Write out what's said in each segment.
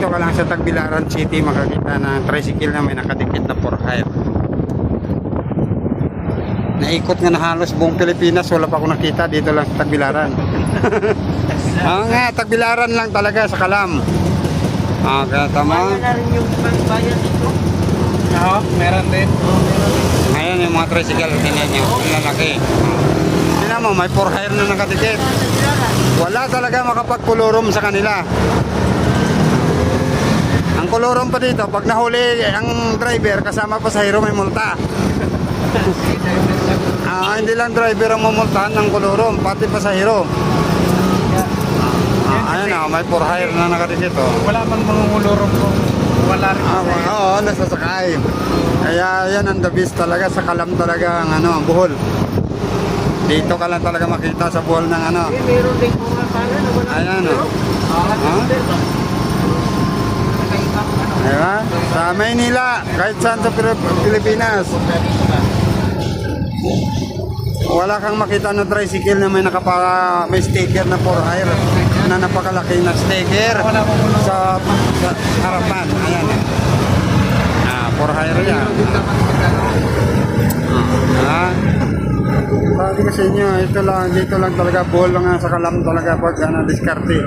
Dito ka lang sa Tagbilaran City makakita ng tricycle na may nakadikit na for hire. Naikot nga na halos buong Pilipinas, wala pa ako nakita. Dito lang sa Tagbilaran. Nga, Tagbilaran lang talaga sa Kalam. Kaya tama. Kaya na rin yung bayan dito. Oo, meron din. Ngayon yung mga tricycle, tingnan nyo, ang lalaki. Tingnan mo, may for hire na nakadikit. Wala talaga makapagkulurom sa kanila. Ang kulurom pa dito, pag nahuli ang driver, kasama pasahero may multa. Hindi lang driver ang mamultahan ng kulurom, pati pasahero. Ayan na, may for hire na nakadikit. Wala mang mangungulurong ko. Wala rin. Oo, nasasakay. Kaya yan ang the best talaga, sa Kalam talaga ang Bohol. Dito ka lang talaga makita sa Bohol ng Meron din kung pala na wala. Ayan Diba? Sa Maynila, kahit saan sa Pilipinas, wala kang makita na tricycle na may sticker na for hire na napakalaki na sticker sa harapan. Ayan. For hire yan. Sabi ko sa inyo, dito lang talaga, Bohol lang sa Kalam talaga pag diskarte.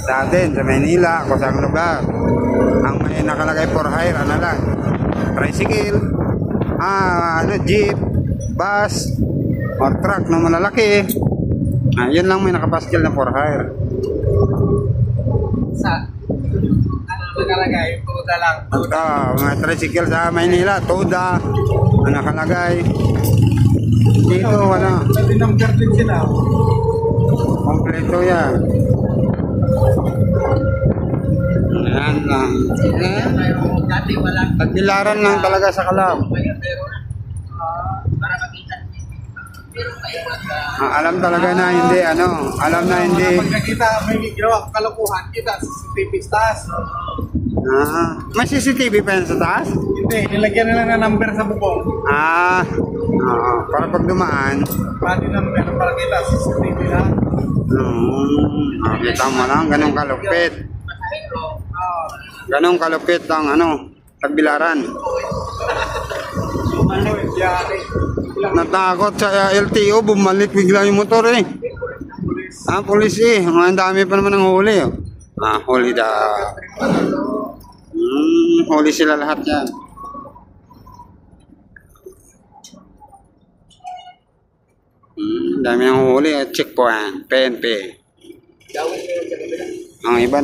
Sa atin, sa Manila, kung saan lugar, ang may nakalagay for hire, lang, tricycle, jeep, bus, or truck na malalaki. Yun lang may nakapaskil na for hire. Sa nakalagay, tuda lang. Mga tricycle sa Manila, Toda, nakalagay. Dito wala. Pwede number din sila. Kompleto yan. Ayan lang. Dati wala. Tagbilaran lang talaga sa Kalam. Para makita. Pero kayo Alam talaga na hindi, alam na hindi. Pag nakita, may ginawa kalokohan, kita sa CCTV taas. May CCTV pa yan sa taas? Hindi, nilagyan nila ng number sa bubong. Para pag dumaan. Pati number para kita sa CCTV na. Kita mo lang, ganun kalupit. Ganun kalupit ang Tagbilaran. Natakot sa LTO, bumalik bigla yung motor Pulis Ang dami pa naman ng huli. Huli huli sila lahat yan. Dami ng huli at checkpoint, PNP. Ang iba